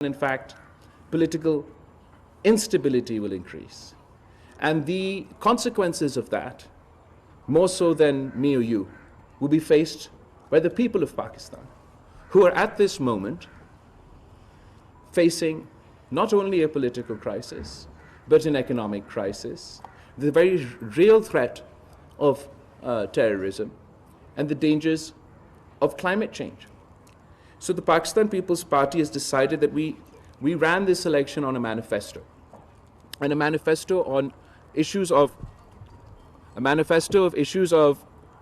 in fact, political instability will increase. And the consequences of that, more so than me or you, will be faced by the people of Pakistan, who are at this moment facing not only a political crisis, but an economic crisis, the very real threat of terrorism, and the dangers of climate change. So the Pakistan People's Party has decided that we ran this election on a manifesto, and a manifesto of issues of,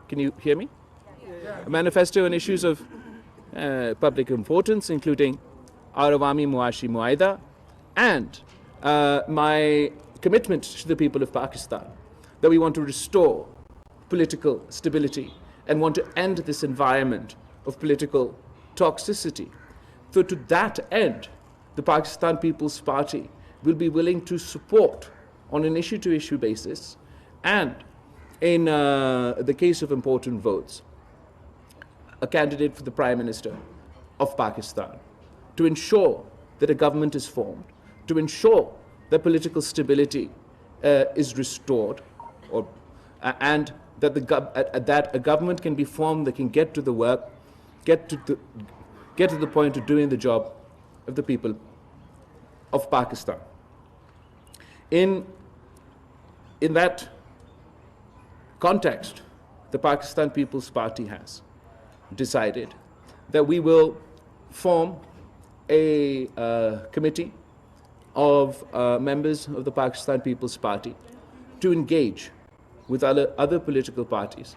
can you hear me? Yeah. A manifesto on issues of public importance, including our Awami Muashi Muaida, and my commitment to the people of Pakistan, that we want to restore political stability and want to end this environment of political toxicity. So to that end, the Pakistan People's Party will be willing to support on an issue-to-issue basis, and in the case of important votes, a candidate for the Prime Minister of Pakistan, to ensure that a government is formed, to ensure that political stability is restored, and that a government can be formed that can get to the work, get to the point of doing the job of the people of Pakistan. In that context, the Pakistan People's Party has decided that we will form a committee of members of the Pakistan People's Party to engage with other political parties.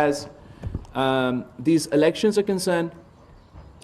as these elections are concerned,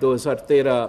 2013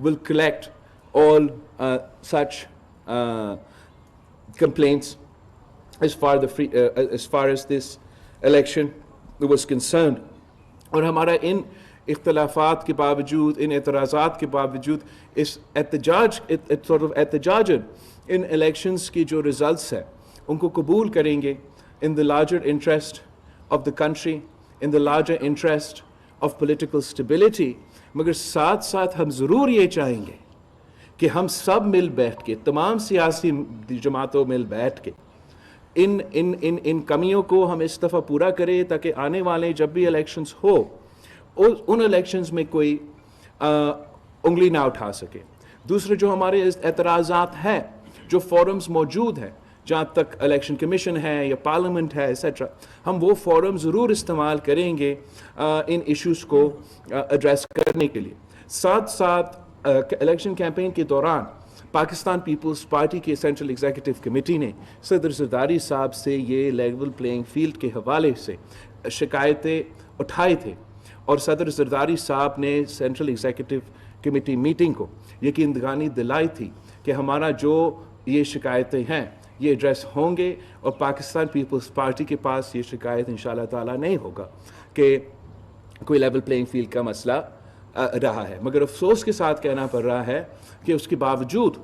will collect all such complaints as far as this election was concerned. اور ہمارا ان اختلافات کے باوجود, ان اعتراضات کے باوجود, اس احتجاج ان elections کی جو ریزلٹس ہیں ان کو قبول کریں گے in the larger interest of the country, in the larger interest of political stability. مگر ساتھ ساتھ ہم ضرور یہ چاہیں گے کہ ہم سب مل بیٹھ کے, تمام سیاسی جماعتوں مل بیٹھ کے ان کمیوں کو ہم اس دفعہ پورا کریں, تاکہ آنے والے جب بھی الیکشنز ہو ان الیکشنز میں کوئی انگلی نہ اٹھا سکے. دوسرے جو ہمارے اعتراضات ہیں, جو فورمز موجود ہیں, جہاں تک الیکشن کمیشن ہے یا پارلیمنٹ ہے ایسیٹرا, ہم وہ فورم ضرور استعمال کریں گے ان ایشوز کو ایڈریس کرنے کے لیے. ساتھ ساتھ الیکشن کیمپین کے دوران پاکستان پیپلز پارٹی کے سینٹرل ایگزیکٹو کمیٹی نے صدر زرداری صاحب سے یہ لیول پلینگ فیلڈ کے حوالے سے شکایتیں اٹھائے تھے, اور صدر زرداری صاحب نے سینٹرل ایگزیکٹو کمیٹی میٹنگ کو یقین دہانی دلائی تھی کہ ہمارا جو یہ شکایتیں ہیں یہ ایڈریس ہوں گے, اور پاکستان پیپلز پارٹی کے پاس یہ شکایت انشاءاللہ تعالیٰ نہیں ہوگا کہ کوئی لیول پلینگ فیلڈ کا مسئلہ رہا ہے. مگر افسوس کے ساتھ کہنا پڑ رہا ہے کہ اس کے باوجود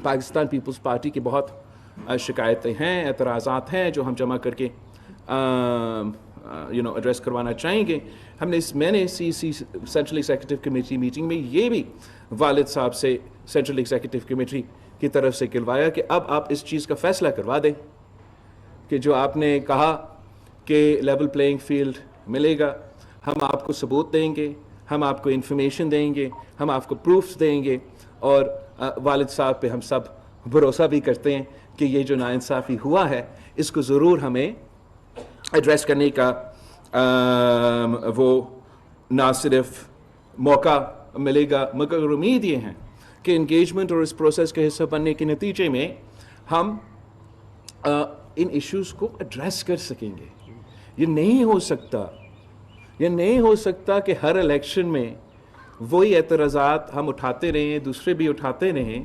پاکستان پیپلز پارٹی کی بہت شکایتیں ہیں, اعتراضات ہیں جو ہم جمع کر کے ایڈریس کروانا چاہیں گے. میں نے سینٹرل ایگزیکٹو کمیٹی میٹنگ میں یہ بھی والد صاحب سے سینٹرل ایگزیکٹو کمیٹی کی طرف سے کہلوایا کہ اب آپ اس چیز کا فیصلہ کروا دیں کہ جو آپ نے کہا کہ لیول پلینگ فیلڈ ملے گا, ہم آپ کو ثبوت دیں گے, ہم آپ کو انفارمیشن دیں گے, ہم آپ کو پروفس دیں گے, اور والد صاحب پہ ہم سب بھروسہ بھی کرتے ہیں کہ یہ جو ناانصافی ہوا ہے اس کو ضرور ہمیں ایڈریس کرنے کا وہ نہ صرف موقع ملے گا, مگر امید یہ ہے کہ انگیجمنٹ اور اس پروسیس کے حصہ بننے کے نتیجے میں ہم ان ایشوز کو ایڈریس کر سکیں گے. یہ نہیں ہو سکتا کہ ہر الیکشن میں وہی اعتراضات ہم اٹھاتے رہیں, دوسرے بھی اٹھاتے رہیں,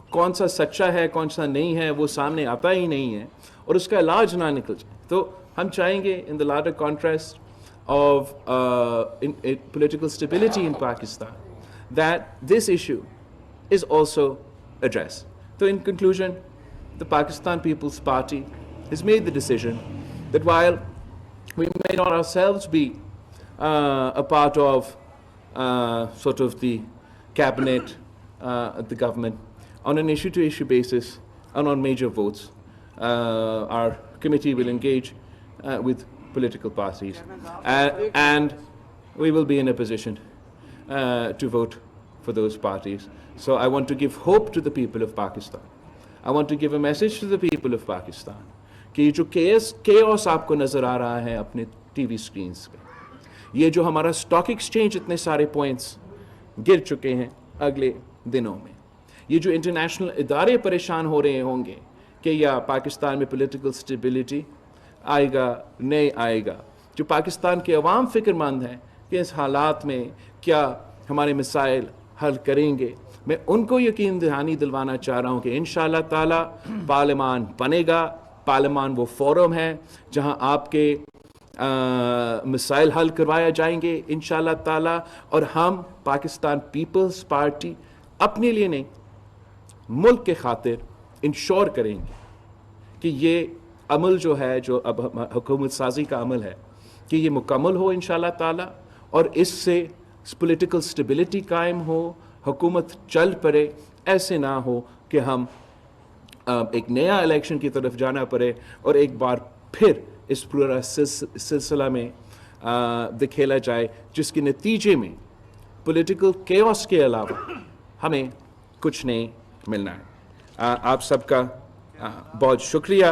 کون سا سچا ہے کون سا نہیں ہے وہ سامنے آتا ہی نہیں ہے, اور اس کا علاج نہ نکل جائے. تو ہم چاہیں گے in the larger contrast of political stability in Pakistan that this issue is also addressed. So in conclusion, the Pakistan People's Party has made the decision that while we may not ourselves be a part of sort of the cabinet, the government, on an issue-to-issue basis and on major votes, our committee will engage with political parties, and we will be in a position to vote for those parties. So I want to give hope to the people of Pakistan. I want to give a message to the people of Pakistan کہ یہ جو chaos آپ کو نظر آ رہا ہے اپنے T V screens پہ, یہ جو ہمارا اسٹاک ایکسچینج اتنے سارے پوائنٹس گر چکے ہیں اگلے دنوں میں, یہ جو انٹرنیشنل ادارے پریشان ہو رہے ہوں گے کہ یا پاکستان میں پولیٹیکل اسٹیبلٹی آئے گا نہیں آئے گا, جو پاکستان کے عوام فکر مند ہیں کہ اس حالات میں کیا ہمارے مسائل حل کریں گے, میں ان کو یقین دہانی دلوانا چاہ رہا ہوں کہ انشاءاللہ تعالیٰ پارلیمان بنے گا. پارلیمان وہ فورم ہے جہاں آپ کے مسائل حل کروایا جائیں گے انشاءاللہ تعالیٰ, اور ہم پاکستان پیپلز پارٹی اپنے لیے نہیں ملک کے خاطر انشور کریں گے کہ یہ عمل جو ہے, جو اب حکومت سازی کا عمل ہے, کہ یہ مکمل ہو انشاءاللہ تعالیٰ, اور اس سے پولیٹیکل اسٹیبلٹی قائم ہو, حکومت چل پڑے. ایسے نہ ہو کہ ہم ایک نیا الیکشن کی طرف جانا پڑے اور ایک بار پھر اس پورا سلسلہ میں دکھیلا جائے جس کے نتیجے میں پولیٹیکل کیوس کے علاوہ ہمیں کچھ نہیں ملنا ہے. آپ سب کا بہت شکریہ.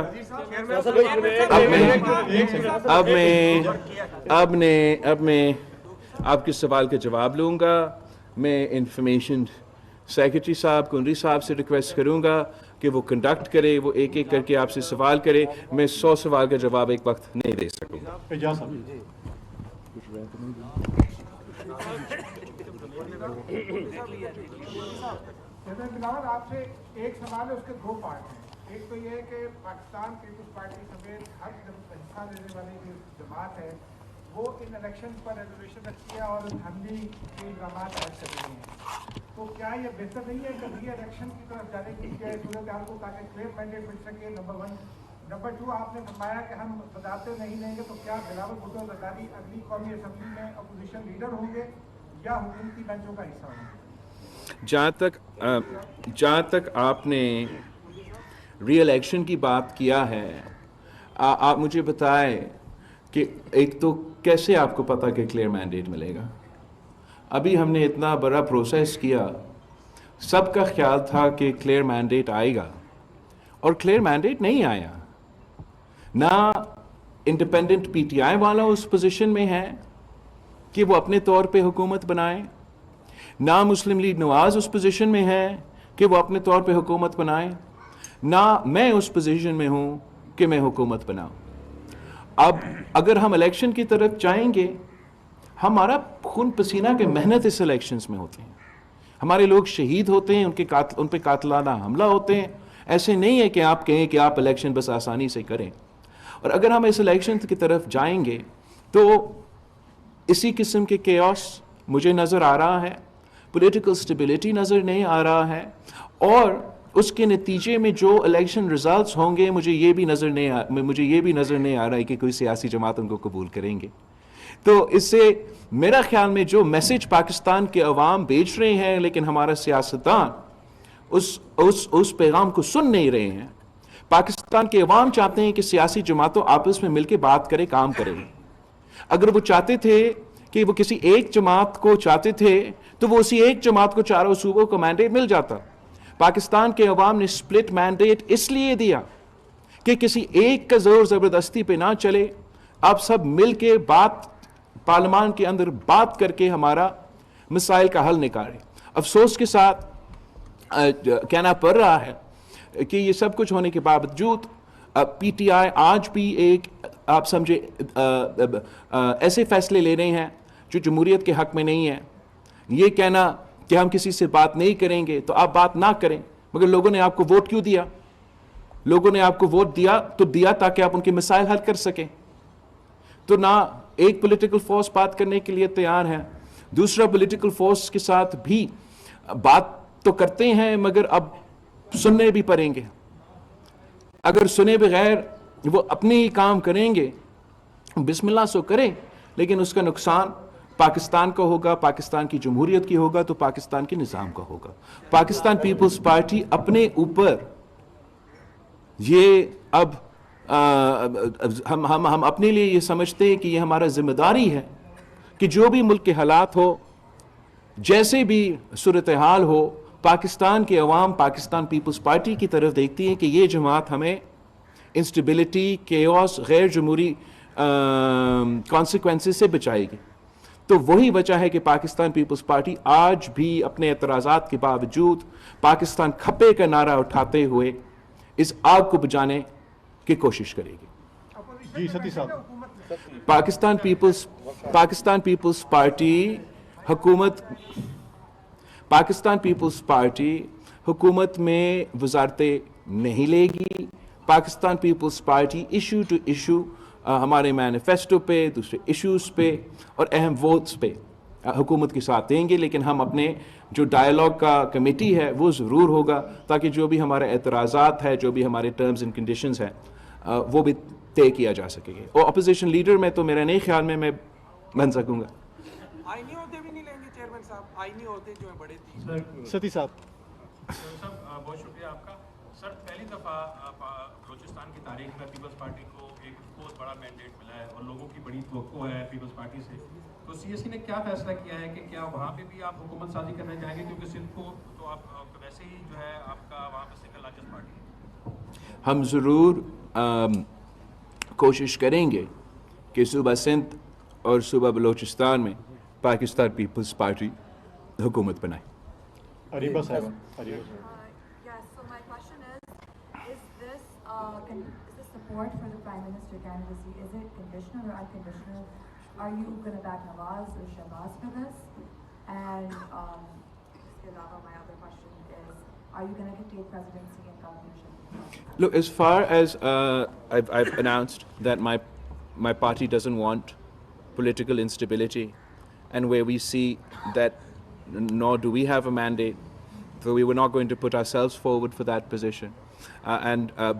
اب میں آپ کے سوال کا جواب لوں گا. میں انفارمیشن سیکرٹری صاحب کنری صاحب سے ریکویسٹ کروں گا کہ وہ کنڈکٹ کرے, وہ ایک ایک کر کے آپ سے سوال کرے. میں 100 سوال کا جواب ایک وقت نہیں دے سکوں گا. بلاول آپ سے ایک سوال ہے, اس کے 2 پارٹ ہیں. ایک تو یہ ہے کہ پاکستان پیپلز پارٹی سمیت ہر حصہ لینے والی جو جماعت ہے وہ ان الیکشن پر ریزولوشن رکھتی ہے اور دھاندلی کے اقدامات عائد کر رہی ہیں. تو کیا یہ بہتر نہیں ہے کہ ری الیکشن کی طرف جانے کی کیا صورتحال کو تاکہ کلیئر مینڈیٹ مل سکے؟ نمبر 1. نمبر 2, آپ نے فرمایا کہ ہم بتاتے نہیں لیں گے، تو کیا بلاول بھٹو زرداری اگلی قومی اسمبلی میں اپوزیشن لیڈر ہوں گے یا حکومتی بینچوں کا حصہ ہوں گے؟ جہاں تک آپ نے ری الیکشن کی بات کیا ہے، آپ مجھے بتائیں کہ ایک تو کیسے آپ کو پتا کہ کلیئر مینڈیٹ ملے گا؟ ابھی ہم نے اتنا بڑا پروسیس کیا، سب کا خیال تھا کہ کلیئر مینڈیٹ آئے گا، اور کلیئر مینڈیٹ نہیں آیا. نہ انڈیپینڈنٹ پی ٹی آئی والا اس پوزیشن میں ہے کہ وہ اپنے طور پہ حکومت بنائیں، نہ مسلم لیگ نواز اس پوزیشن میں ہے کہ وہ اپنے طور پہ حکومت بنائیں، نہ میں اس پوزیشن میں ہوں کہ میں حکومت بناؤں. اب اگر ہم الیکشن کی طرف جائیں گے، ہمارا خون پسینہ کے محنت اس الیکشنز میں ہوتے ہیں، ہمارے لوگ شہید ہوتے ہیں، ان پہ قاتلانہ حملہ ہوتے ہیں. ایسے نہیں ہے کہ آپ کہیں کہ آپ الیکشن بس آسانی سے کریں. اور اگر ہم اس الیکشن کی طرف جائیں گے تو اسی قسم کے کیوس مجھے نظر آ رہا ہے، پولیٹیکل سٹیبلٹی نظر نہیں آ رہا ہے، اور اس کے نتیجے میں جو الیکشن ریزلٹس ہوں گے مجھے یہ بھی نظر نہیں آ رہا ہے کہ کوئی سیاسی جماعت ان کو قبول کریں گے. تو اس سے میرا خیال میں جو میسج پاکستان کے عوام بھیج رہے ہیں، لیکن ہمارا سیاستدان اس پیغام کو سن نہیں رہے ہیں. پاکستان کے عوام چاہتے ہیں کہ سیاسی جماعتوں آپس میں مل کے بات کرے، کام کرے. اگر وہ چاہتے تھے کہ وہ کسی ایک جماعت کو چاہتے تھے تو وہ اسی ایک جماعت کو چاروں صوبوں کو مینڈیٹ مل جاتا. پاکستان کے عوام نے سپلٹ مینڈیٹ اس لیے دیا کہ کسی ایک کا زور زبردستی پہ نہ چلے، آپ سب مل کے پارلیمان کے اندر بات کر کے ہمارا مسائل کا حل نکالیں. افسوس کے ساتھ کہنا پڑ رہا ہے کہ یہ سب کچھ ہونے کے باوجود پی ٹی آئی آج بھی ایک آپ سمجھے ایسے فیصلے لے رہے ہیں جو جمہوریت کے حق میں نہیں ہے. یہ کہنا کہ ہم کسی سے بات نہیں کریں گے تو آپ بات نہ کریں، مگر لوگوں نے آپ کو ووٹ کیوں دیا؟ لوگوں نے آپ کو ووٹ دیا تاکہ آپ ان کے مسائل حل کر سکیں. تو نہ ایک پولیٹیکل فورس بات کرنے کے لیے تیار ہے، دوسرا پولیٹیکل فورس کے ساتھ بھی بات تو کرتے ہیں مگر اب سننے بھی پڑیں گے. اگر سنے بغیر وہ اپنے ہی کام کریں گے، بسم اللہ سو کریں، لیکن اس کا نقصان پاکستان کا ہوگا، پاکستان کی جمہوریت کی ہوگا، تو پاکستان کے نظام کا ہوگا. پاکستان پیپلز پارٹی اپنے اوپر یہ اب ہم اپنے لیے یہ سمجھتے ہیں کہ یہ ہمارا ذمہ داری ہے کہ جو بھی ملک کے حالات ہو، جیسے بھی صورتحال ہو، پاکستان کے عوام پاکستان پیپلز پارٹی کی طرف دیکھتی ہیں کہ یہ جماعت ہمیں انسٹیبلٹی، کیوس، غیر جمہوری کانسیکوینسز سے بچائے گی. تو وہی وجہ ہے کہ پاکستان پیپلز پارٹی آج بھی اپنے اعتراضات کے باوجود پاکستان کھپے کا نعرہ اٹھاتے ہوئے اس آگ کو بجھانے کی کوشش کرے گی. جی ستی صاحب، پاکستان پیپلز پارٹی حکومت میں وزارتیں نہیں لے گی. Pakistan Peoples Party issue to issue ہمارے مینیفیسٹو پہ، دوسرے ایشوز پہ اور اہم ووٹس پہ حکومت کے ساتھ دیں گے، لیکن ہم اپنے جو ڈائیلاگ کا کمیٹی ہے وہ ضرور ہوگا تاکہ جو بھی ہمارے اعتراضات ہے، جو بھی ہمارے ٹرمز اینڈ کنڈیشنز ہیں وہ بھی طے کیا جا سکے گے. اور اپوزیشن لیڈر میں تو میرا نہیں خیال میں بن سکوں گا. آئینی عہدے بھی نہیں لیں گے چیئرمین صاحب؟ آئینی عہدے جو ہیں بڑے 3 ستی صاحب. سر بہت شکریہ آپ کا. سر پہلی دفعہ بلوچستان کی تاریخ میں پیپلز پارٹی کو ایک بہت بڑا مینڈیٹ ملا ہے اور لوگوں کی بڑی توقع ہے پیپلز پارٹی سے. تو سی ایس سی نے کیا فیصلہ کیا ہے کہ کیا وہاں پہ بھی آپ حکومت سازی کرنا چاہیں گے؟ کیونکہ سندھ کو تو آپ ویسے ہی جو ہے آپ کا وہاں پہ سنگل لارجسٹ پارٹی ہے. ہم ضرور کوشش کریں گے کہ صوبہ سندھ اور صوبہ بلوچستان میں پاکستان پیپلز پارٹی حکومت بنائے. اریبہ صاحب. Yes, so my question is this support for the Prime Minister candidacy, is it conditional or unconditional? Are you going to back Nawaz or Shahbaz for this? And my other question is, are you going to take presidency and governorship? Look, as far as I've announced that my party doesn't want political instability, and where we see that nor do we have a mandate, so we were not going to put ourselves forward for that position,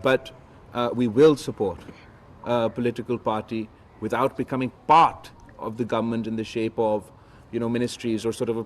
but we will support a political party without becoming part of the government in the shape of ministries or sort of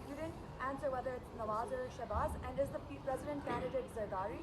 You didn't answer whether it's Nawaz or Shahbaz, and is the president candidate Zardari?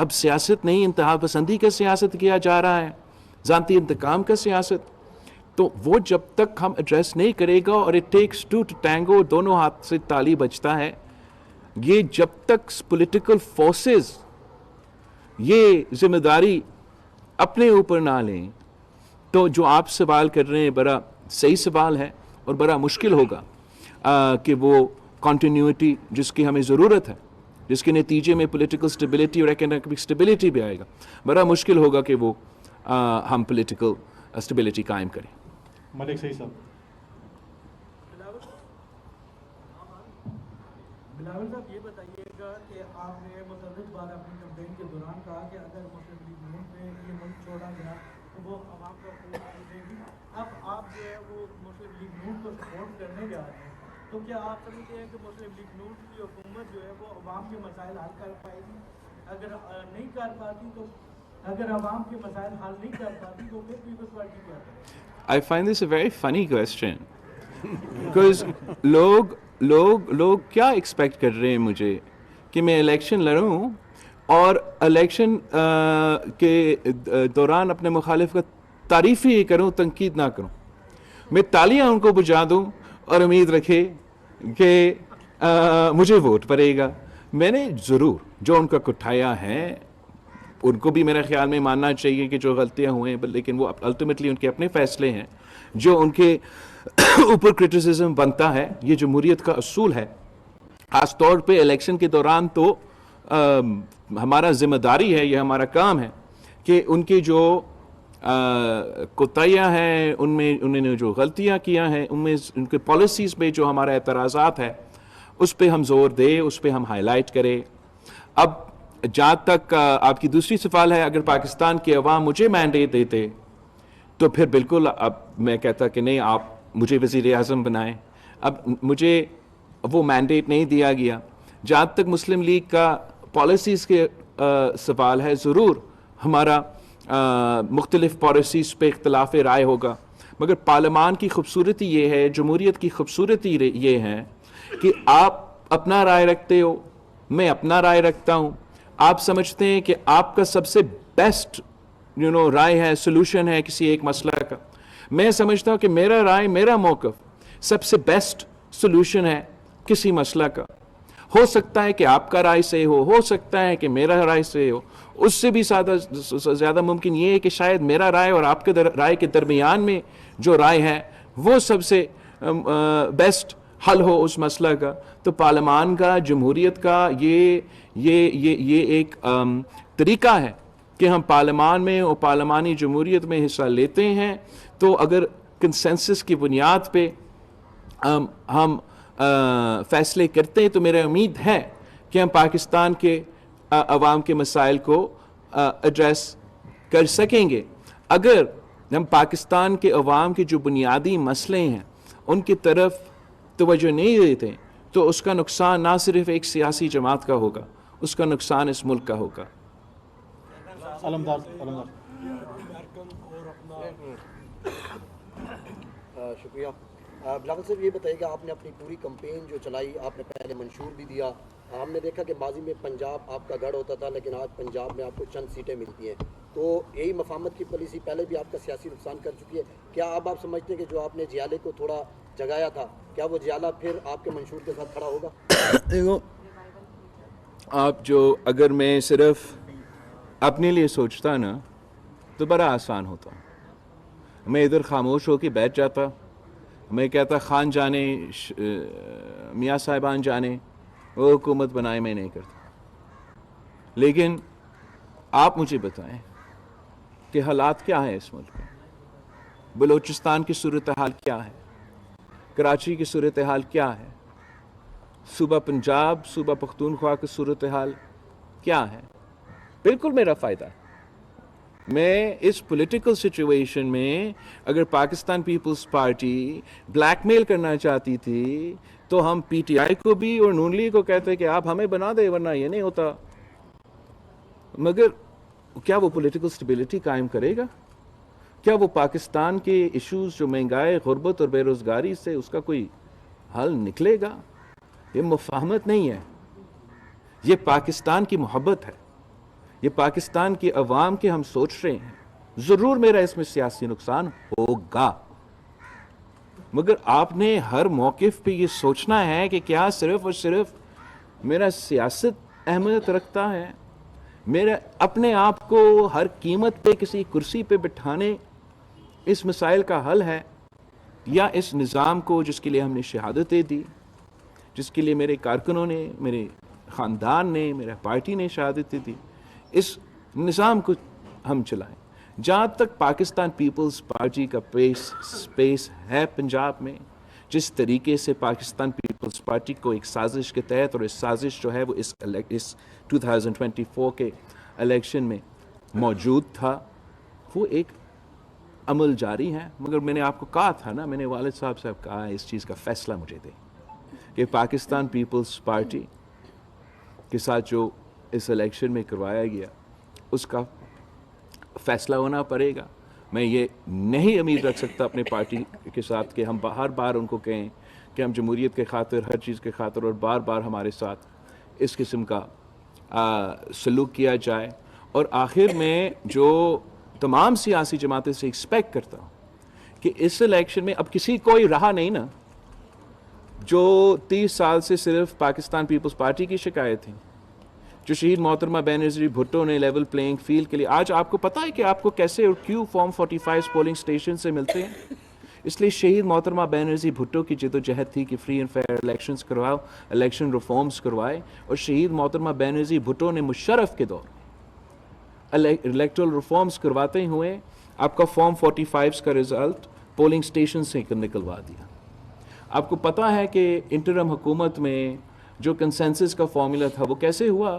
اب سیاست نہیں، انتہا پسندی کا سیاست کیا جا رہا ہے، ذاتی انتقام کا سیاست. تو وہ جب تک ہم ایڈریس نہیں کرے گا، اور it takes to to tango, دونوں ہاتھ سے تالی بجتا ہے، یہ جب تک پولیٹیکل فورسز یہ ذمہ داری اپنے اوپر نہ لیں، تو جو آپ سوال کر رہے ہیں بڑا صحیح سوال ہے، اور بڑا مشکل ہوگا کہ وہ کنٹینیوٹی جس کی ہمیں ضرورت ہے، جس کے نتیجے میں پولیٹیکل سٹیبلٹی اور اکنامک سٹیبلٹی بھی آئے گا، بڑا مشکل ہوگا کہ وہ ہم پولیٹیکل سٹیبلٹی قائم کریں. ملک صحیح صاحب. بلاول صاحب یہ بتائیے گا کہ آپ نے متعدد بار اپنی کمپین کے دوران کہا کہ اگر مسلم لیگ نون پہ یہ ملک چھوڑا گیا تو وہ عوام کا خون دے گی. اب آپ جو ہے وہ مسلم لیگ نون کو سپورٹ کرنے جا رہے ہیں، تو کیا آپ سمجھتے ہیں کہ مسلم لیگ نون کی حکومت جو ہے وہ عوام کے مسائل حل کر پائے گی؟ اگر نہیں کر پاتی تو، اگر عوام کے مسائل حل نہیں کر پاتی تو پھر پیپلز پارٹی کیا کرے گی؟ I find this a very funny question because لوگ کیا ایکسپیکٹ کر رہے ہیں مجھے کہ میں الیکشن لڑوں اور الیکشن کے دوران اپنے مخالف کا تعریف ہی کروں، تنقید نہ کروں. میں تالیاں ان کو بجا دوں اور امید رکھے کہ مجھے ووٹ پڑے گا. میں نے ضرور جو ان کا کٹھایا ہے ان کو بھی میرے خیال میں ماننا چاہیے کہ جو غلطیاں ہوئے ہیں، لیکن وہ الٹیمیٹلی ان کے اپنے فیصلے ہیں. جو ان کے اوپر کرٹیسزم بنتا ہے، یہ جمہوریت کا اصول ہے. خاص طور پہ الیکشن کے دوران تو ہمارا ذمہ داری ہے، یہ ہمارا کام ہے کہ ان کے جو کوتاہیاں ہیں، انہوں نے جو غلطیاں کیا ہیں، ان کے پالیسیز پہ جو ہمارا اعتراضات ہے اس پہ ہم زور دیں، اس پہ ہم ہائی لائٹ کریں. اب جہاں تک آپ کی دوسری سوال ہے، اگر پاکستان کے عوام مجھے مینڈیٹ دیتے تو پھر بالکل اب میں کہتا کہ نہیں، آپ مجھے وزیر اعظم بنائیں. اب مجھے وہ مینڈیٹ نہیں دیا گیا. جہاں تک مسلم لیگ کا پالیسیز کے سوال ہے، ضرور ہمارا مختلف پالیسیز پہ اختلاف رائے ہوگا، مگر پارلیمان کی خوبصورتی یہ ہے، جمہوریت کی خوبصورتی یہ ہے کہ آپ اپنا رائے رکھتے ہو، میں اپنا رائے رکھتا ہوں. آپ سمجھتے ہیں کہ آپ کا سب سے بیسٹ رائے ہے، سلوشن ہے کسی ایک مسئلہ کا. میں سمجھتا ہوں کہ میرا رائے، میرا موقف سب سے بیسٹ سلوشن ہے کسی مسئلہ کا. ہو سکتا ہے کہ آپ کا رائے صحیح ہو سکتا ہے کہ میرا رائے صحیح ہو. اس سے بھی زیادہ ممکن یہ ہے کہ شاید میرا رائے اور آپ کے رائے کے درمیان میں جو رائے ہے وہ سب سے بیسٹ حل ہو اس مسئلہ کا. تو پارلیمان کا، جمہوریت کا یہ ایک طریقہ ہے کہ ہم پارلیمان میں اور پارلیمانی جمہوریت میں حصہ لیتے ہیں. تو اگر کنسنسس کی بنیاد پہ ہم فیصلے کرتے ہیں تو میرا امید ہے کہ ہم پاکستان کے عوام کے مسائل کو ایڈریس کر سکیں گے. اگر ہم پاکستان کے عوام کے جو بنیادی مسئلے ہیں ان کی طرف توجہ نہیں دیتے تو اس کا نقصان نہ صرف ایک سیاسی جماعت کا ہوگا، اس کا نقصان اس ملک کا ہوگا. شکریہ. بلاول صاحب یہ بتائیے کہ آپ نے اپنی پوری کمپین جو چلائی، آپ نے پہلے منشور بھی دیا. ہم نے دیکھا کہ ماضی میں پنجاب آپ کا گڑھ ہوتا تھا، لیکن آج پنجاب میں آپ کو چند سیٹیں ملتی ہیں. تو یہی مفاہمت کی پالیسی پہلے بھی آپ کا سیاسی نقصان کر چکی ہے. کیا اب آپ سمجھتے ہیں کہ جو آپ نے جیالے کو تھوڑا جگایا تھا، کیا وہ جیالہ پھر آپ کے منشور کے ساتھ کھڑا ہوگا؟ دیکھو، آپ اگر میں صرف اپنے لیے سوچتا نا تو بڑا آسان ہوتا. میں ادھر خاموش ہو کے بیٹھ جاتا، میں کہتا خان جانے، میاں صاحبان جانے، وہ حکومت بنائے، میں نہیں کرتا. لیکن آپ مجھے بتائیں کہ حالات کیا ہیں اس ملک میں. بلوچستان کی صورتحال کیا ہے، کراچی کی صورتحال کیا ہے، صوبہ پنجاب، صوبہ پختونخوا کی صورتحال کیا ہے. بالکل میرا فائدہ ہے. میں اس پولیٹیکل سچویشن میں اگر پاکستان پیپلز پارٹی بلیک میل کرنا چاہتی تھی تو ہم پی ٹی آئی کو بھی اور نون لیگ کو کہتے کہ آپ ہمیں بنا دیں ورنہ یہ نہیں ہوتا. مگر کیا وہ پولیٹیکل سٹیبلٹی قائم کرے گا؟ کیا وہ پاکستان کے ایشوز جو مہنگائی، غربت اور بے روزگاری سے اس کا کوئی حل نکلے گا؟ یہ مفاہمت نہیں ہے، یہ پاکستان کی محبت ہے، یہ پاکستان کی عوام کے ہم سوچ رہے ہیں. ضرور میرا اس میں سیاسی نقصان ہوگا, مگر آپ نے ہر موقف پہ یہ سوچنا ہے کہ کیا صرف اور صرف میرا سیاست اہمیت رکھتا ہے, میرا اپنے آپ کو ہر قیمت پہ کسی کرسی پہ بٹھانے اس مسائل کا حل ہے, یا اس نظام کو جس کے لیے ہم نے شہادتیں دی, جس کے لیے میرے کارکنوں نے, میرے خاندان نے, میرا پارٹی نے شہادتیں دی, اس نظام کو ہم چلائیں. جہاں تک پاکستان پیپلز پارٹی کا سپیس ہے پنجاب میں, جس طریقے سے پاکستان پیپلز پارٹی کو ایک سازش کے تحت, اور اس سازش جو ہے وہ اس 2024 کے الیکشن میں موجود تھا, وہ ایک عمل جاری ہے. مگر میں نے آپ کو کہا تھا نا, میں نے والد صاحب سے کہا اس چیز کا فیصلہ مجھے دیں کہ پاکستان پیپلز پارٹی کے ساتھ جو اس الیکشن میں کروایا گیا اس کا فیصلہ ہونا پڑے گا. میں یہ نہیں امید رکھ سکتا اپنے پارٹی کے ساتھ کہ ہم ہر بار ان کو کہیں کہ ہم جمہوریت کے خاطر, ہر چیز کے خاطر, اور بار بار ہمارے ساتھ اس قسم کا سلوک کیا جائے. اور آخر میں جو تمام سیاسی جماعتیں سے ایکسپیکٹ کرتا ہوں کہ اس الیکشن میں اب کسی کوئی رہا نہیں نا جو 30 سال سے صرف پاکستان پیپلز پارٹی کی شکایت تھی, جو شہید محترمہ بینظیر بھٹو نے لیول پلینگ فیلڈ کے لیے. آج آپ کو پتہ ہے کہ آپ کو کیسے اور کیوں فارم 45 پولنگ اسٹیشن سے ملتے ہیں؟ اس لیے شہید محترمہ بینظیر بھٹو کی جدوجہد تھی کہ فری اینڈ فیئر الیکشنز کرواؤ, الیکشن ریفارمز کروائے, اور شہید محترمہ بینظیر بھٹو نے مشرف کے دور الیکٹرل ریفارمز کرواتے ہوئے آپ کا فارم 45 کا رزلٹ پولنگ اسٹیشن سے نکلوا دیا. آپ کو پتہ ہے کہ انٹرم حکومت میں جو کنسنسس کا فارمولا تھا وہ کیسے ہوا,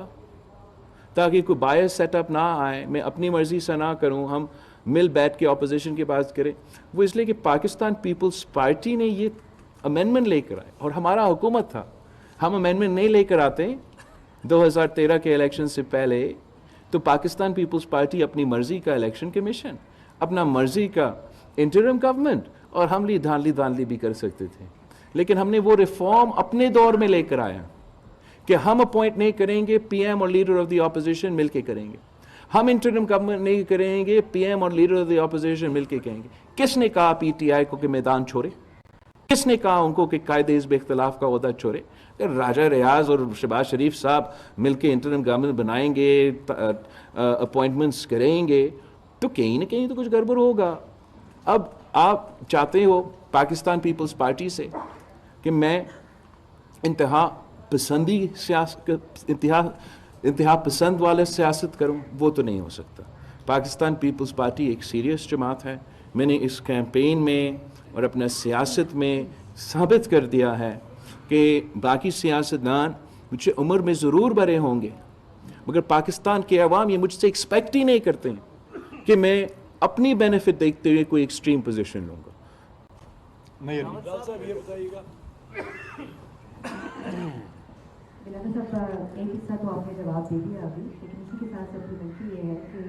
تاکہ کوئی بائس سیٹ اپ نہ آئے, میں اپنی مرضی سے نہ کروں, ہم مل بیٹھ کے اپوزیشن کی بات کریں. وہ اس لیے کہ پاکستان پیپلز پارٹی نے یہ امینڈمنٹ لے کر آئے, اور ہمارا حکومت تھا. ہم امینڈمنٹ نہیں لے کر آتے 2013 کے الیکشن سے پہلے, تو پاکستان پیپلز پارٹی اپنی مرضی کا الیکشن کمیشن, اپنا مرضی کا انٹرم گورنمنٹ, اور ہم دھاندلی بھی کر سکتے تھے. لیکن ہم نے وہ ریفارم اپنے دور میں لے کر آیا کہ ہم اپوائنٹ نہیں کریں گے, پی ایم اور لیڈر آف دی اپوزیشن مل کے کریں گے. ہم انٹرم گورنمنٹ نہیں کریں گے, پی ایم اور لیڈر آف دی اپوزیشن مل کے کہیں گے. کس نے کہا پی ٹی آئی کو کہ میدان چھوڑے؟ کس نے کہا ان کو کہ قائد حزب اختلاف کا عہدہ چھوڑے؟ اگر راجہ ریاض اور شہباز شریف صاحب مل کے انٹرم گورنمنٹ بنائیں گے, اپوائنٹمنٹس کریں گے, تو کہیں نہ کہیں تو کچھ گڑبڑ ہوگا. اب آپ چاہتے ہو پاکستان پیپلز پارٹی سے کہ میں انتہا پسند والا سیاست کروں, وہ تو نہیں ہو سکتا. پاکستان پیپلز پارٹی ایک سیریس جماعت ہے. میں نے اس کیمپین میں اور اپنا سیاست میں ثابت کر دیا ہے کہ باقی سیاستدان مجھ سے عمر میں ضرور بڑے ہوں گے, مگر پاکستان کے عوام یہ مجھ سے ایکسپیکٹ ہی نہیں کرتے ہیں کہ میں اپنی بینیفٹ دیکھتے ہوئے کوئی ایکسٹریم پوزیشن لوں گا. بلاول صاحب ایک حصہ تو آپ نے جواب دے دیا ابھی, لیکن اسی کے ساتھ سپلیمنٹری یہ ہے کہ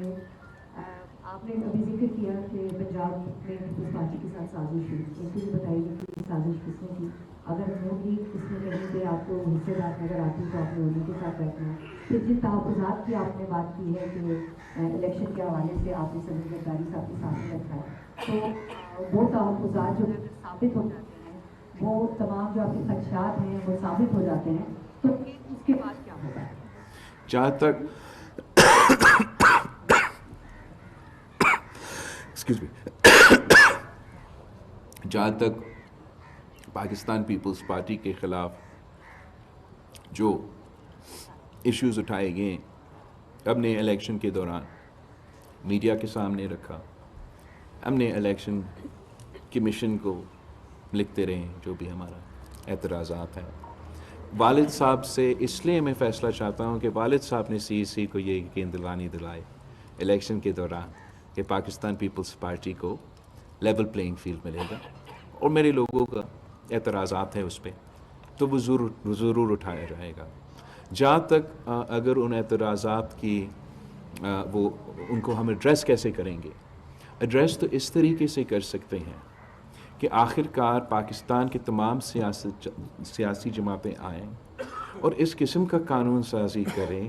آپ نے ابھی ذکر کیا کہ پنجاب میں پیپلز پارٹی کے ساتھ سازش ہوئی. ایک تو یہ بتائیے کہ یہ سازش کس نے کی, اگر ہوگی اس میں کہیں پہ آپ کو حصے دار نظر آتی تو آپ نے انہیں کے ساتھ بیٹھنا ہے. پھر جن تحفظات کی آپ نے بات کی ہے کہ الیکشن کے حوالے سے آپ نے صدر زرداری صاحب کے سامنے رکھا ہے, تو وہ تحفظات جو ثابت ہو جاتے ہیں, وہ تمام جو آپ کے خدشات ہیں وہ ثابت ہو جاتے ہیں, تو اس کے بعد کیا ہوگا؟ جہاں تک جہاں تک پاکستان پیپلز پارٹی کے خلاف جو ایشوز اٹھائے گئے ہم نے الیکشن کے دوران میڈیا کے سامنے رکھا, ہم نے الیکشن کمیشن کو لکھتے رہے جو بھی ہمارا اعتراضات ہیں. والد صاحب سے اس لیے میں فیصلہ چاہتا ہوں کہ والد صاحب نے سی کو یہ یقین دلائی الیکشن کے دوران کہ پاکستان پیپلز پارٹی کو لیول پلینگ فیلڈ ملے گا, اور میرے لوگوں کا اعتراضات ہیں اس پہ, تو وہ ضرور اٹھایا جائے گا. جہاں تک اگر ان اعتراضات کی وہ ان کو ہم ایڈریس کیسے کریں گے, ایڈریس تو اس طریقے سے کر سکتے ہیں کہ آخر کار پاکستان کے تمام سیاسی جماعتیں آئیں اور اس قسم کا قانون سازی کریں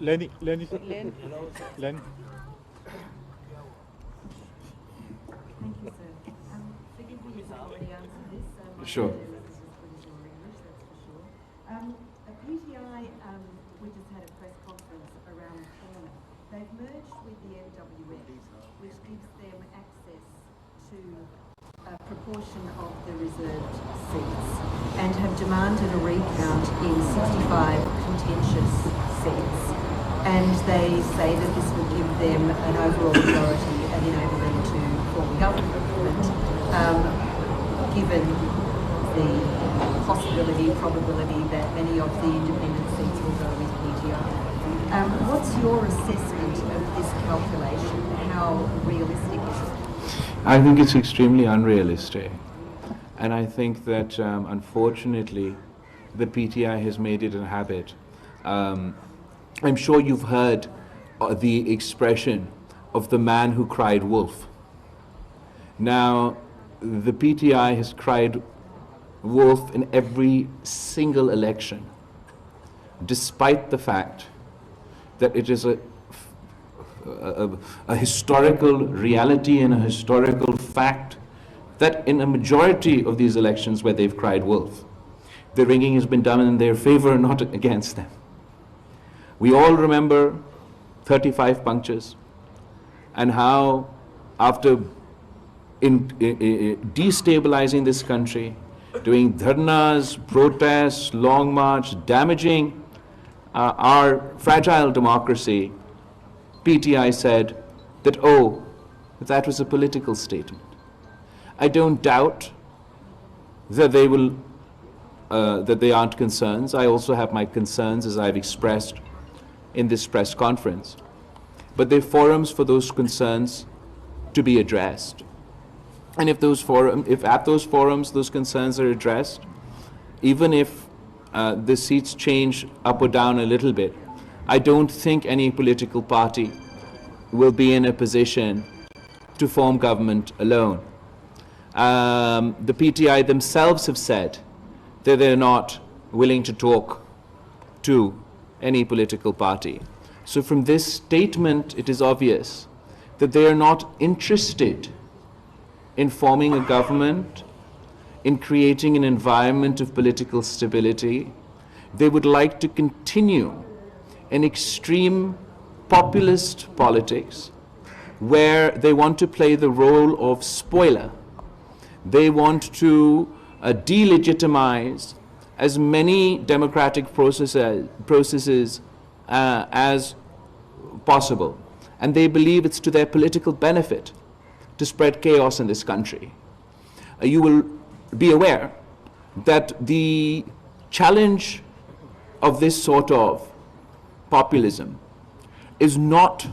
Lenny. Thank you, sir. Forgive me if I've already answered this. My Sure. English is as good as your English, that's for sure. A PTI, we just had a press conference around the corner. They've merged with the MWF, which gives them access to a proportion of the reserved seats, and have demanded a recount in 65 contentious seats. And they say that this will give them an overall majority and enable them to form government, given the possibility, probability that many of the independent seats will go with PTI. What's your assessment of this calculation? How realistic is it? I think it's extremely unrealistic, and I think that unfortunately the PTI has made it a habit. I'm sure you've heard the expression of the man who cried wolf. Now, the PTI has cried wolf in every single election, despite the fact that it is a historical reality and a historical fact that in a majority of these elections where they've cried wolf, the ringing has been done in their favor, not against them. We all remember 35 punctures and how after destabilizing this country, doing dharnas, protests, long march, damaging our fragile democracy, PTI said that, oh, that was a political statement. I don't doubt that they will, that they aren't concerns. I also have my concerns, as I've expressed in this press conference. But there are forums for those concerns to be addressed. And if at those forums those concerns are addressed, even if the seats change up or down a little bit, I don't think any political party will be in a position to form government alone. The PTI themselves have said that they're not willing to talk to any political party. So from this statement, it is obvious that they are not interested in forming a government, in creating an environment of political stability. They would like to continue an extreme populist politics where they want to play the role of spoiler. They want to delegitimize as many democratic processes as possible. And they believe it's to their political benefit to spread chaos in this country. You will be aware that the challenge of this sort of populism is not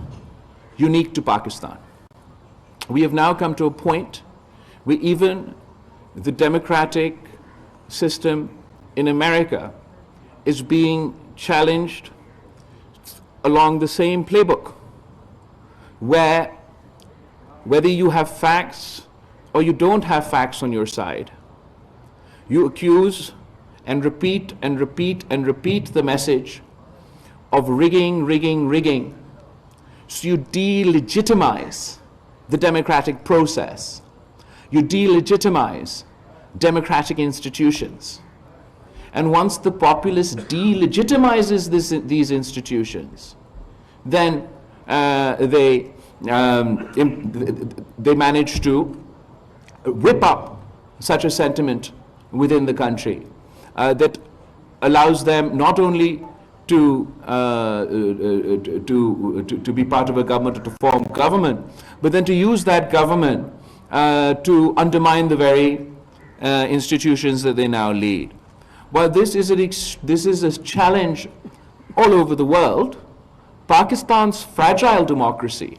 unique to Pakistan. We have now come to a point where even the democratic system in America is being challenged along the same playbook, where whether you have facts or you don't have facts on your side, you accuse and repeat and repeat and repeat the message of rigging, rigging, rigging. So you delegitimize the democratic process. You delegitimize democratic institutions. And once the populace delegitimizes these institutions, then they manage to whip up such a sentiment within the country that allows them not only to be part of a government or to form government, but then to use that government to undermine the very institutions that they now lead. Well, this is a challenge all over the world. Pakistan's fragile democracy,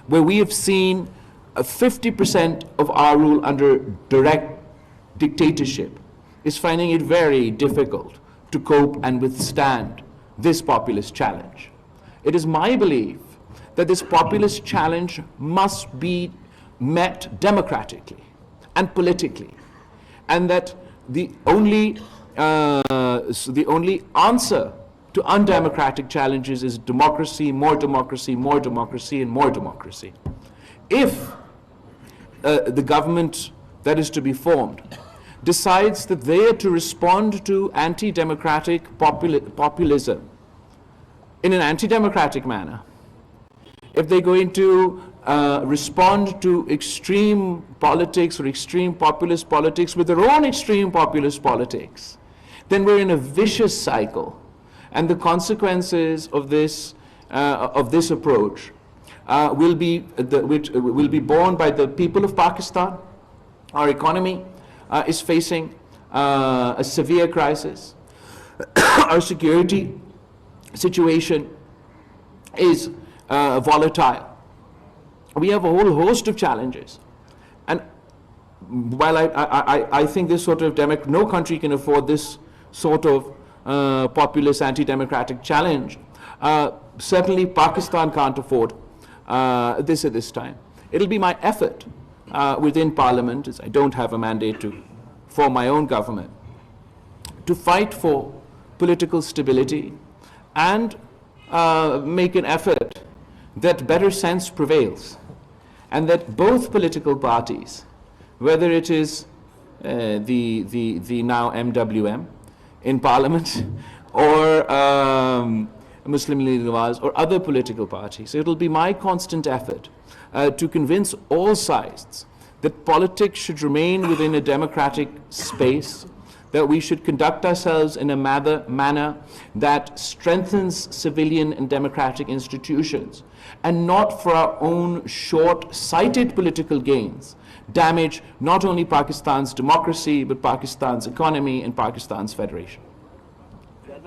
where we have seen 50% of our rule under direct dictatorship, is finding it very difficult to cope and withstand this populist challenge. It is my belief that this populist challenge must be met democratically and politically, and that the only answer to undemocratic challenges is democracy, more democracy, more democracy, and more democracy. If the government that is to be formed decides that they are to respond to anti-democratic populism in an anti-democratic manner, if they're going to respond to extreme politics or extreme populist politics with their own extreme populist politics, then we're in a vicious cycle. And the consequences of this approach will be borne by the people of Pakistan. Our economy is facing a severe crisis. Our security situation is volatile. We have a whole host of challenges. And while I think this sort of no country can afford this sort of populist anti-democratic challenge, certainly Pakistan can't afford this at this time. It'll be my effort within Parliament, as I don't have a mandate to form my own government, to fight for political stability and make an effort that better sense prevails, and that both political parties, whether it is the now MWM in Parliament or Muslim League Nawaz or other political parties, it will be my constant effort to convince all sides that politics should remain within a democratic space, that we should conduct ourselves in a manner that strengthens civilian and democratic institutions, and not for our own short-sighted political gains damage not only Pakistan's democracy but Pakistan's economy and Pakistan's federation.